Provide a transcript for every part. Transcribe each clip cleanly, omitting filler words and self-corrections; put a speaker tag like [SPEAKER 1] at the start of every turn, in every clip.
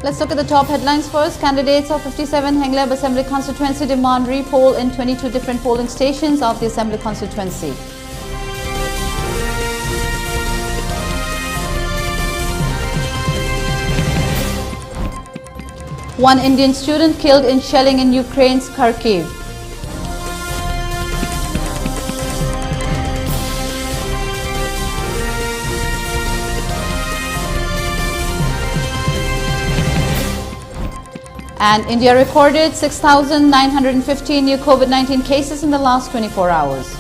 [SPEAKER 1] Let's look at the top headlines first. Candidates of 57 Hengleb Assembly constituency demand re-poll in 22 different polling stations of the Assembly constituency. One Indian student killed in shelling in Ukraine's Kharkiv. And India recorded 6,915 new COVID-19 cases in the last 24 hours.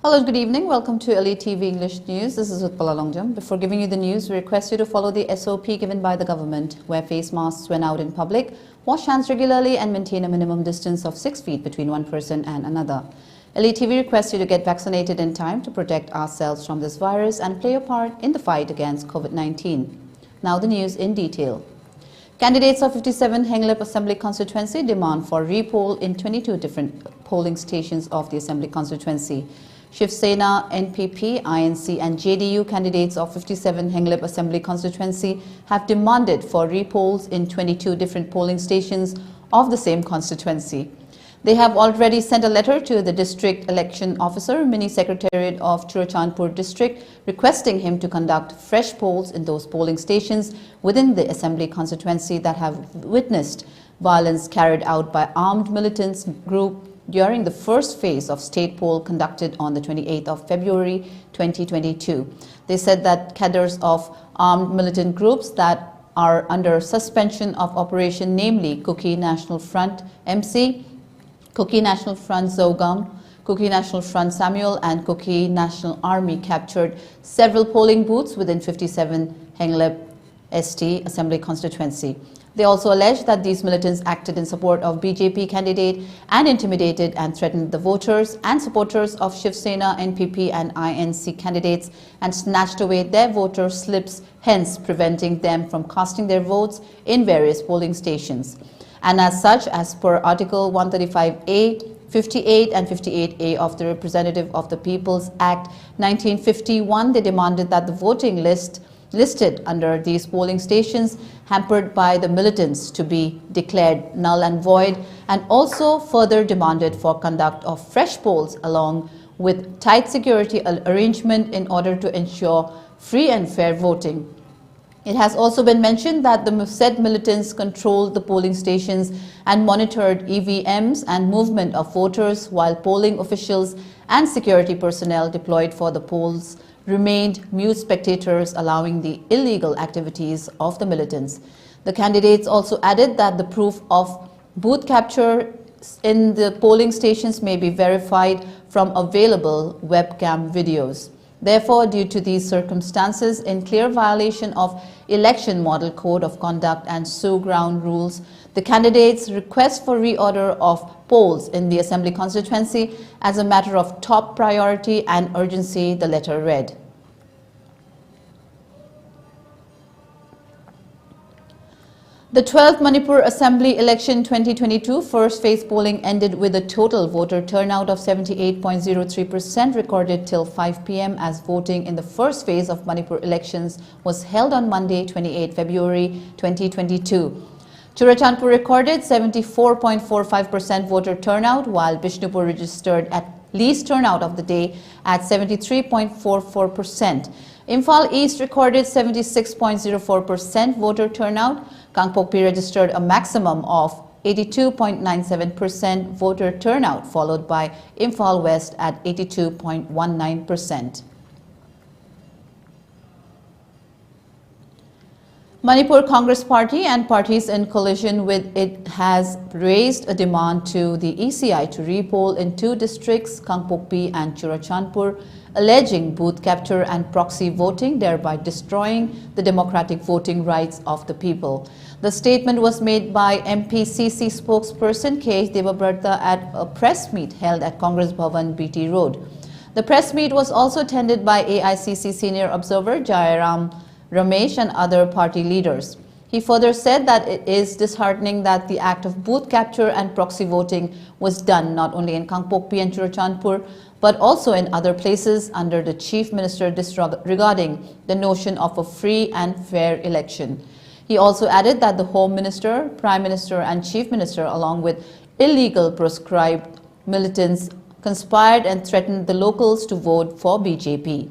[SPEAKER 1] Hello, good evening. Welcome to ELITETV English News. This is Utpala. Before giving you the news, we request you to follow the SOP given by the government. Wear face masks when out in public, wash hands regularly and maintain a minimum distance of 6 feet between one person and another. ELITETV requests you to get vaccinated in time to protect ourselves from this virus and play a part in the fight against COVID-19. Now the news in detail. Candidates of 57 Hengleb Assembly constituency demand for re-poll in 22 different polling stations of the Assembly constituency. Shiv Sena, NPP, INC and JDU candidates of 57 Hengleb Assembly constituency have demanded for re-polls in 22 different polling stations of the same constituency. They have already sent a letter to the District Election Officer, Mini Secretariat of Churachandpur District, requesting him to conduct fresh polls in those polling stations within the Assembly constituency that have witnessed violence carried out by armed militants group during the first phase of state poll conducted on the 28th of February 2022. They said that cadres of armed militant groups that are under suspension of operation, namely Kuki National Front MC, Kuki National Front Zogam, Kuki National Front Samuel and Kuki National Army captured several polling booths within 57 Hengleb ST Assembly constituency. They also alleged that these militants acted in support of BJP candidate and intimidated and threatened the voters and supporters of Shiv Sena, NPP and INC candidates and snatched away their voter slips, hence preventing them from casting their votes in various polling stations. And as such, as per Article 135A, 58 and 58A of the Representative of the People's Act 1951, they demanded that the voting list listed under these polling stations hampered by the militants to be declared null and void, and also further demanded for conduct of fresh polls along with tight security arrangement in order to ensure free and fair voting. It has also been mentioned that the said militants controlled the polling stations and monitored EVMs and movement of voters, while polling officials and security personnel deployed for the polls remained mute spectators, allowing the illegal activities of the militants. The candidates also added that the proof of booth capture in the polling stations may be verified from available webcam videos. Therefore, due to these circumstances, in clear violation of Election Model Code of Conduct and Sue Ground rules, the candidates request for reorder of polls in the Assembly constituency as a matter of top priority and urgency, the letter read. The 12th Manipur Assembly Election 2022 first phase polling ended with a total voter turnout of 78.03% recorded till 5 p.m. as voting in the first phase of Manipur elections was held on Monday, 28 February 2022. Churachandpur recorded 74.45% voter turnout, while Bishnupur registered at least turnout of the day at 73.44%. Imphal East recorded 76.04% voter turnout. Kangpokpi registered a maximum of 82.97% voter turnout, followed by Imphal West at 82.19%. Manipur Congress Party and parties in coalition with it has raised a demand to the ECI to re-poll in two districts, Kangpokpi and Churachandpur, alleging booth capture and proxy voting, thereby destroying the democratic voting rights of the people. The statement was made by MPCC spokesperson K. Devabrata at a press meet held at Congress Bhavan, BT Road. The press meet was also attended by AICC senior observer Jairam Ramesh and other party leaders. He further said that it is disheartening that the act of booth capture and proxy voting was done not only in Kangpokpi and Churachandpur, but also in other places under the Chief Minister disregarding the notion of a free and fair election. He also added that the Home Minister, Prime Minister and Chief Minister, along with illegal proscribed militants, conspired and threatened the locals to vote for BJP.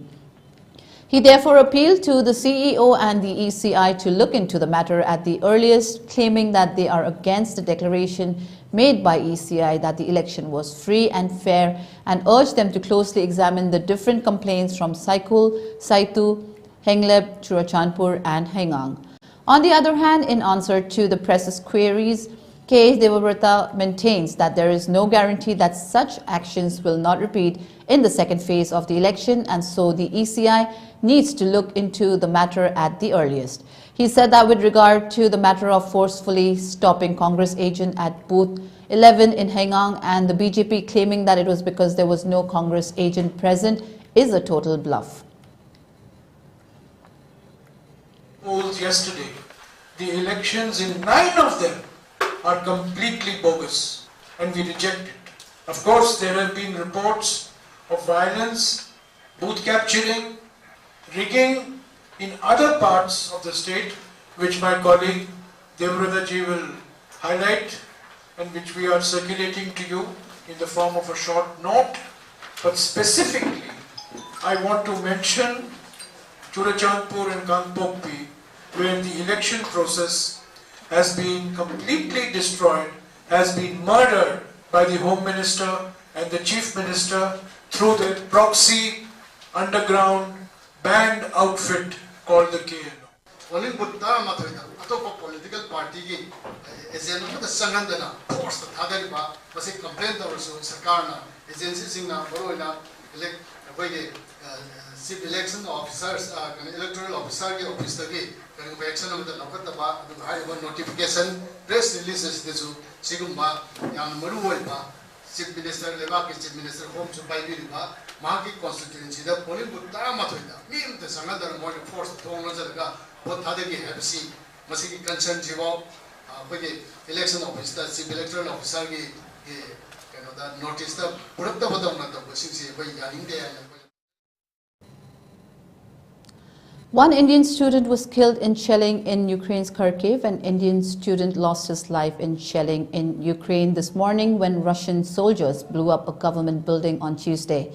[SPEAKER 1] He therefore appealed to the CEO and the ECI to look into the matter at the earliest, claiming that they are against the declaration made by ECI that the election was free and fair, and urged them to closely examine the different complaints from Saikul, Saitu, Hengleb, Churachandpur and Hengang. On the other hand, in answer to the press's queries, K. Devabrata maintains that there is no guarantee that such actions will not repeat in the second phase of the election, and so the ECI needs to look into the matter at the earliest. He said that with regard to the matter of forcefully stopping Congress agent at booth 11 in Hengang and the BJP claiming that it was because there was no Congress agent present is a total bluff.
[SPEAKER 2] Polls yesterday, the elections in 9 of them are completely bogus, and we reject it. Of course, there have been reports of violence, booth capturing, rigging in other parts of the state, which my colleague Devabrata ji will highlight and which we are circulating to you in the form of a short note. But specifically, I want to mention Churachandpur and Kangpokpi, where the election process has been completely destroyed, has been murdered by the Home Minister and the Chief Minister through the proxy underground band outfit called the KNO.
[SPEAKER 3] Polling booth political party ki agenda the sangandana force the thadariba basi complaint also sarkarna agency singna boroina elect chief election officers electoral officer ki office tagi action of the lokataba notification press releases desu sigumba yang maru hoiba chief minister leba ki chief minister home supply riba mahaki constituency da polling booth mathoida mim the sangadana more force thongna jaraga both thadagi habsi masiki concern jibo election officer chief electoral officer ki the notice the purutta badamna the since by yaning
[SPEAKER 1] One Indian student was killed in shelling in Ukraine's Kharkiv. An Indian student lost his life in shelling in Ukraine this morning when Russian soldiers blew up a government building on Tuesday.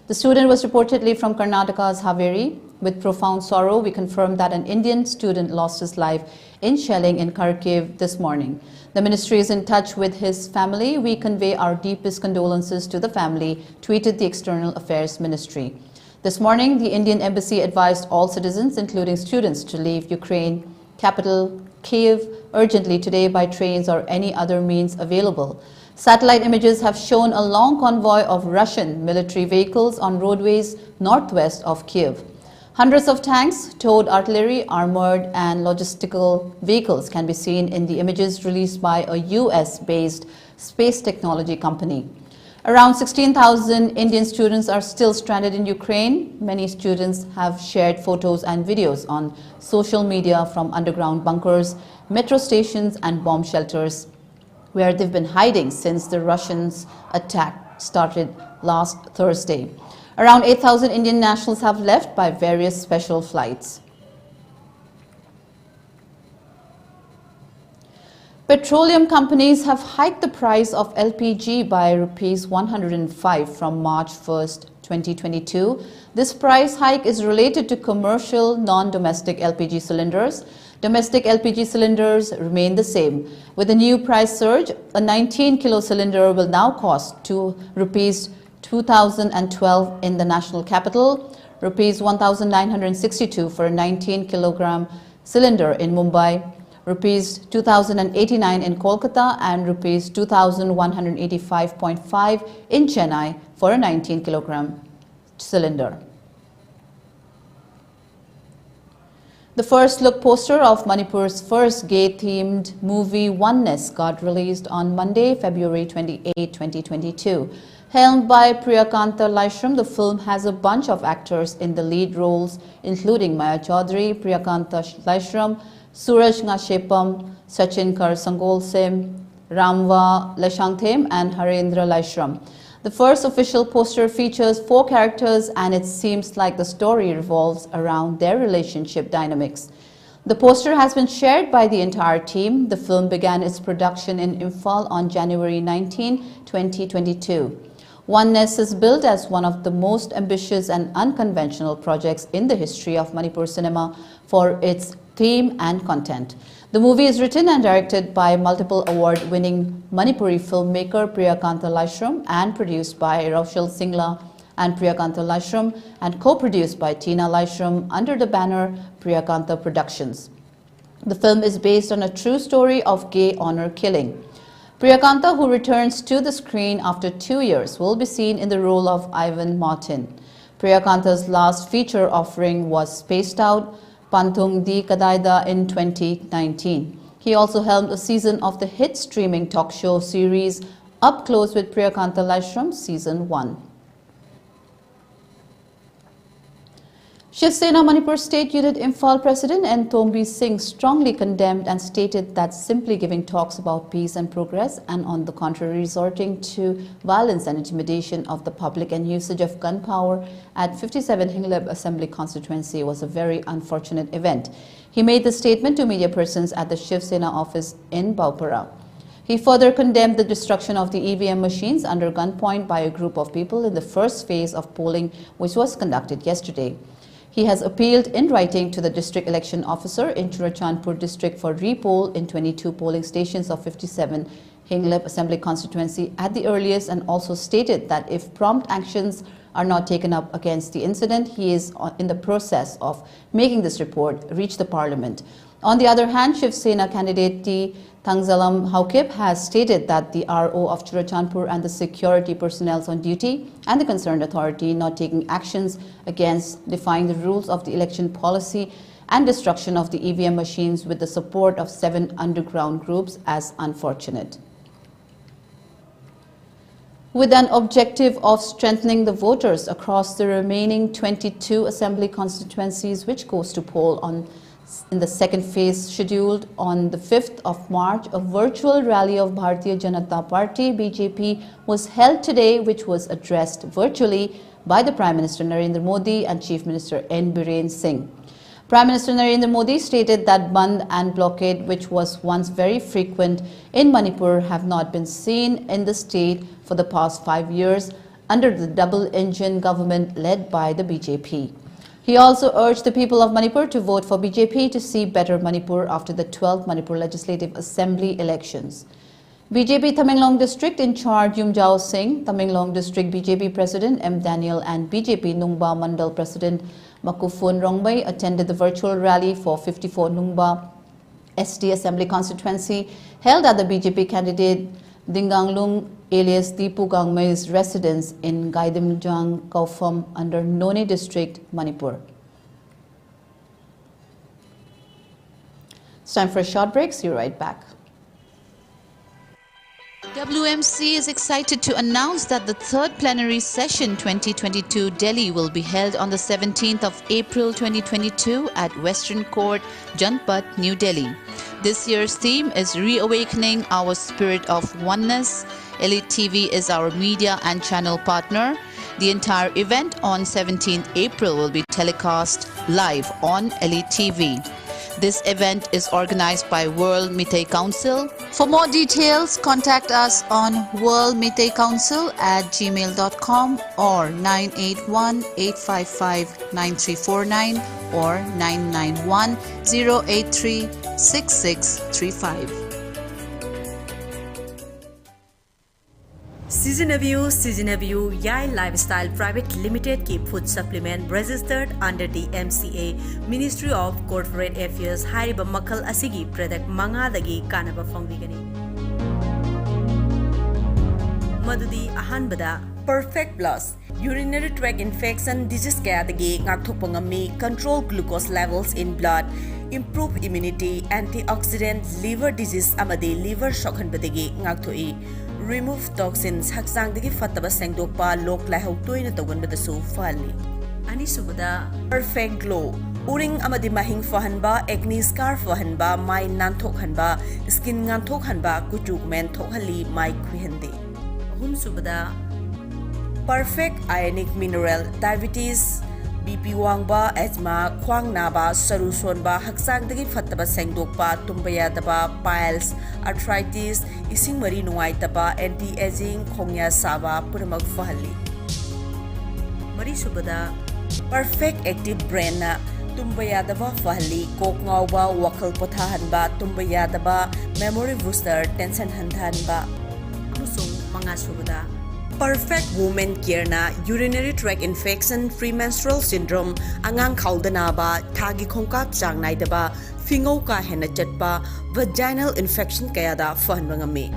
[SPEAKER 1] The student was reportedly from Karnataka's Haveri. With profound sorrow, we confirm that an Indian student lost his life in shelling in Kharkiv this morning. The ministry is in touch with his family. We convey our deepest condolences to the family, tweeted the External Affairs Ministry. This morning, the Indian Embassy advised all citizens, including students, to leave Ukraine capital Kyiv urgently today by trains or any other means available. Satellite images have shown a long convoy of Russian military vehicles on roadways northwest of Kyiv. Hundreds of tanks, towed artillery, armored and logistical vehicles can be seen in the images released by a US-based space technology company. Around 16,000 Indian students are still stranded in Ukraine. Many students have shared photos and videos on social media from underground bunkers, metro stations and bomb shelters where they've been hiding since the Russians' attack started last Thursday. Around 8,000 Indian nationals have left by various special flights. Petroleum companies have hiked the price of LPG by Rs 105 from March 1st, 2022. This price hike is related to commercial non-domestic LPG cylinders. Domestic LPG cylinders remain the same. With the new price surge, a 19-kilo cylinder will now cost Rs 2,012 in the national capital, Rs 1,962 for a 19-kilogram cylinder in Mumbai, Rs 2,089 in Kolkata and Rs 2,185.5 in Chennai for a 19-kilogram cylinder. The first look poster of Manipur's first gay-themed movie Oneness got released on Monday, February 28, 2022. Helmed by Priyakanta Laishram, the film has a bunch of actors in the lead roles, including Maya Chaudhary, Priyakanta Laishram, Suraj Ngashepam, Sachin Karsangolsem, Ramva Lashangthem, and Harendra Laishram. The first official poster features 4 characters, and it seems like the story revolves around their relationship dynamics. The poster has been shared by the entire team. The film began its production in Imphal on January 19, 2022. Oneness is billed as one of the most ambitious and unconventional projects in the history of Manipur cinema for its theme and content. The movie is written and directed by multiple award-winning Manipuri filmmaker Priyakanta Laishram and produced by Raushal Singla and Priyakanta Laishram and co-produced by Tina Laishram under the banner Priyakanta Productions. The film is based on a true story of gay honor killing. Priyakanta, who returns to the screen after 2 years, will be seen in the role of Ivan Martin. Priyakanta's last feature offering was Spaced Out, Pantung Di Kadaida in 2019. He also helmed a season of the hit streaming talk show series Up Close with Priyakanta Laishram Season 1. Shiv Sena Manipur State Unit Imphal President N. Tombi Singh strongly condemned and stated that simply giving talks about peace and progress and on the contrary resorting to violence and intimidation of the public and usage of gunpowder at 57 Hingleb Assembly constituency was a very unfortunate event. He made the statement to media persons at the Shiv Sena office in Baupara. He further condemned the destruction of the EVM machines under gunpoint by a group of people in the first phase of polling which was conducted yesterday. He has appealed in writing to the district election officer in Churachandpur district for re-poll in 22 polling stations of 57 Hingleb Assembly constituency at the earliest, and also stated that if prompt actions are not taken up against the incident, he is in the process of making this report reach the parliament. On the other hand, Shiv Sena candidate T. Tangzalam Haukip has stated that the RO of Churachandpur and the security personnel on duty and the concerned authority not taking actions against defying the rules of the election policy and destruction of the EVM machines with the support of 7 underground groups as unfortunate. With an objective of strengthening the voters across the remaining 22 assembly constituencies which goes to poll in the second phase scheduled on the 5th of March, a virtual rally of Bharatiya Janata Party BJP was held today, which was addressed virtually by the Prime Minister Narendra Modi and Chief Minister N. Biren Singh. Prime Minister Narendra Modi stated that Band and blockade, which was once very frequent in Manipur, have not been seen in the state for the past 5 years under the double-engine government led by the BJP. He also urged the people of Manipur to vote for BJP to see better Manipur after the 12th Manipur Legislative Assembly elections. BJP Tamenglong District in charge Yumjao Singh, Tamenglong District BJP President M. Daniel and BJP Nungba Mandal President Makufun Rongbay attended the virtual rally for 54 Nungba ST Assembly constituency held at the BJP candidate Dinganglung alias Deepu Gangmay's residence in Gaidimjang Kaufam under Noni District, Manipur. It's time for a short break. See you right back. WMC is excited to announce that the third plenary session 2022 Delhi will be held on the 17th of April 2022 at Western Court, Janpat, New Delhi. This year's theme is Reawakening Our Spirit of Oneness. ELITETV is our media and channel partner. The entire event on 17th April will be telecast live on ELITETV. This event is organized by World Meitei Council. For more details, contact us on worldmeiteiCouncil@gmail.com or 981-855-9349 or 991-083-6635.
[SPEAKER 4] Seasonaview Yai Lifestyle Private Limited की food supplement registered under the MCA Ministry of Corporate Affairs हारिबा मखल असिगी product मंगादगी कानबा फंगबिगनी मदुदी अहानबदा Perfect Plus urinary tract infection disease kayadagi ngakthokpa ngami, control glucose levels in blood, improve immunity, antioxidant, liver disease amadi liver shokhanbadagi ngakthoi, remove toxins, haksangdagi fattaba sengdokpa, lok laihau toina tawganbadasu fali. Ani subada perfect glow, uring amadi mahing fahanba, acne scar fahanba, mai nanthokhanba, skin nganthokhanba, kuchuk men thokhali, mai khwihande. Ahum subada perfect ionic mineral, diabetes, BP wangba, asthma, khwang naba, saru sonba, haksangdagi fattaba sengdokpa, tumbayadaba, piles, arthritis, ising mari nungaitaba, anti-aging, khongya saba, puramag fahali. Mari subada perfect active brain na tumbayadaba fahali, kok ngawba, wakal pothahanba, tumbayadaba, memory booster, tension handhanba. Amusung mga subada perfect woman care na urinary tract infection, premenstrual syndrome, angang khawdanaba, thagi khongkap chang naidaba, fingaw ka hena chatpa, vaginal infection kaya da fahanba ngami.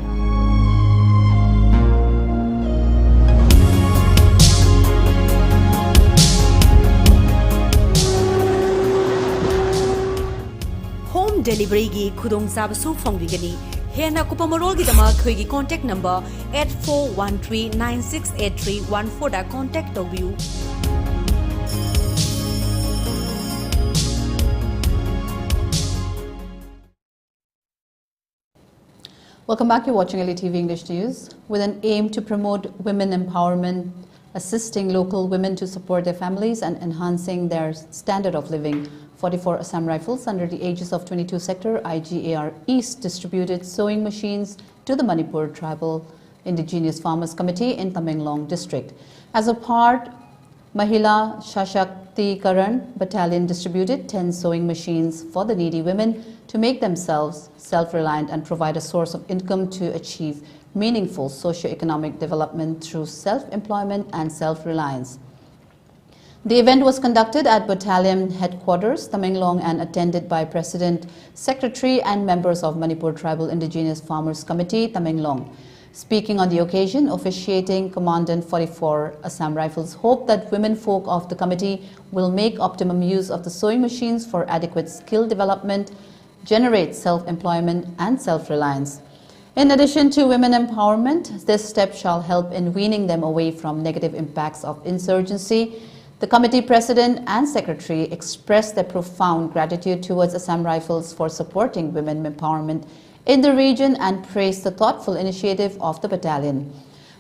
[SPEAKER 4] Home delivery gi khudong sabasu phongbigani. Hena kupamarol gidama khoi contact number 8413968314 da contact tobiu.
[SPEAKER 1] Welcome back. You're watching ELITETV English News. With an aim to promote women empowerment, assisting local women to support their families and enhancing their standard of living, 44 Assam Rifles under the aegis of 22 Sector IGAR East distributed sewing machines to the Manipur Tribal Indigenous Farmers Committee in Tamenglong District. As a part, Mahila Shashaktikaran Battalion distributed 10 sewing machines for the needy women to make themselves self-reliant and provide a source of income to achieve meaningful socio-economic development through self-employment and self-reliance. The event was conducted at Battalion Headquarters, Tamenglong, and attended by President, Secretary and members of Manipur Tribal Indigenous Farmers Committee, Tamenglong. Speaking on the occasion, officiating Commandant 44 Assam Rifles hoped that women folk of the committee will make optimum use of the sewing machines for adequate skill development, generate self-employment and self-reliance. In addition to women empowerment, this step shall help in weaning them away from negative impacts of insurgency. The committee president and secretary expressed their profound gratitude towards Assam Rifles for supporting women empowerment in the region and praised the thoughtful initiative of the battalion.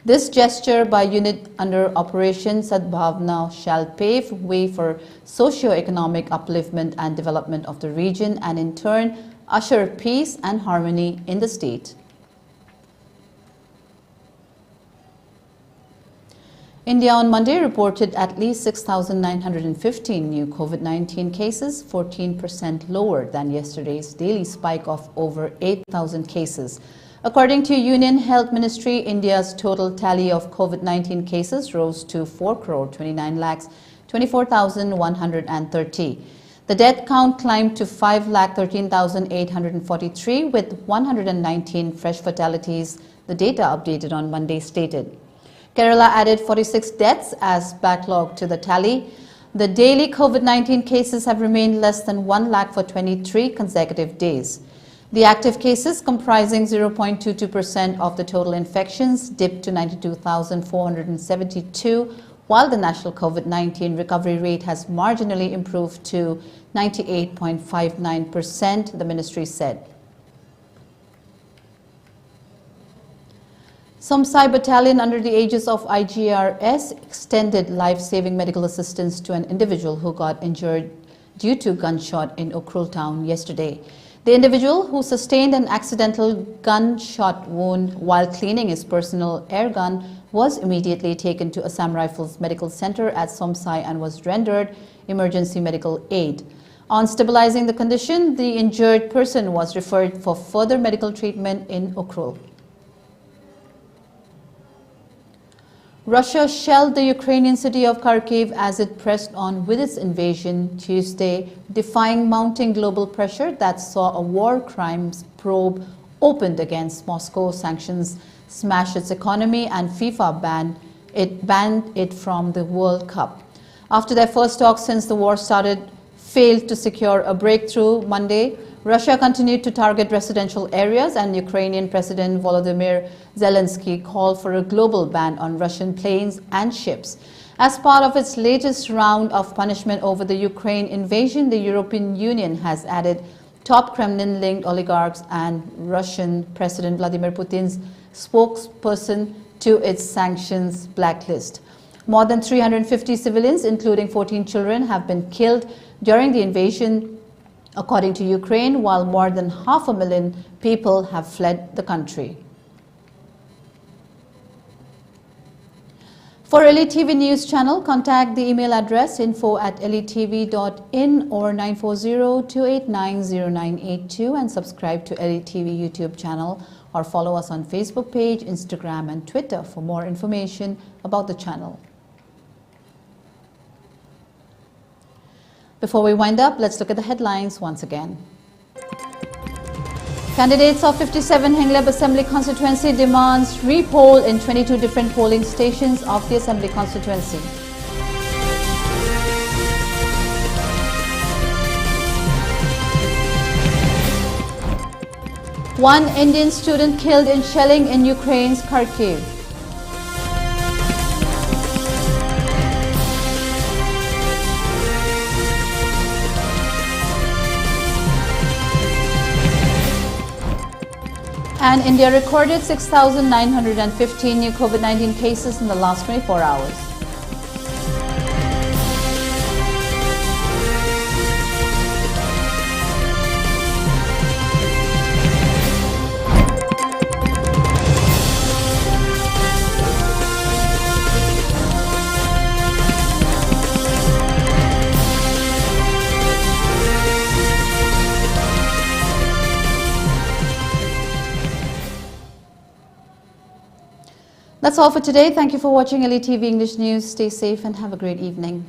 [SPEAKER 1] This gesture by unit under Operation Sadbhavna shall pave way for socio-economic upliftment and development of the region and in turn usher peace and harmony in the state. India on Monday reported at least 6,915 new COVID-19 cases, 14% lower than yesterday's daily spike of over 8,000 cases. According to Union Health Ministry, India's total tally of COVID-19 cases rose to 4,29,24,130. The death count climbed to 5,13,843 with 119 fresh fatalities, the data updated on Monday stated. Kerala added 46 deaths as backlog to the tally. The daily COVID-19 cases have remained less than 1 lakh for 23 consecutive days. The active cases, comprising 0.22% of the total infections, dipped to 92,472, while the national COVID-19 recovery rate has marginally improved to 98.59%, the ministry said. Somsai Battalion under the aegis of IGRS extended life-saving medical assistance to an individual who got injured due to gunshot in Ukhrul town yesterday. The individual, who sustained an accidental gunshot wound while cleaning his personal air gun, was immediately taken to Assam Rifles Medical Center at Somsai and was rendered emergency medical aid. On stabilizing the condition, the injured person was referred for further medical treatment in Ukhrul. Russia shelled the Ukrainian city of Kharkiv as it pressed on with its invasion Tuesday, defying mounting global pressure that saw a war crimes probe opened against Moscow, sanctions smashed its economy and FIFA banned it banned it from the World Cup. After their first talks since the war started failed to secure a breakthrough Monday, Russia continued to target residential areas, and Ukrainian President Volodymyr Zelensky called for a global ban on Russian planes and ships. As part of its latest round of punishment over the Ukraine invasion, the European Union has added top Kremlin-linked oligarchs and Russian President Vladimir Putin's spokesperson to its sanctions blacklist. More than 350 civilians, including 14 children, have been killed during the invasion, according to Ukraine, while more than 500,000 people have fled the country. For ELITETV News channel, contact the email address info@elitetv.in or 940-289-0982 and subscribe to ELITETV YouTube channel or follow us on Facebook page, Instagram and Twitter for more information about the channel. Before we wind up, let's look at the headlines once again. Candidates of 57 Hengleb Assembly constituency demands re-poll in 22 different polling stations of the Assembly constituency. One Indian student killed in shelling in Ukraine's Kharkiv. And India recorded 6,915 new COVID-19 cases in the last 24 hours. That's all for today. Thank you for watching ELITETV English News. Stay safe and have a great evening.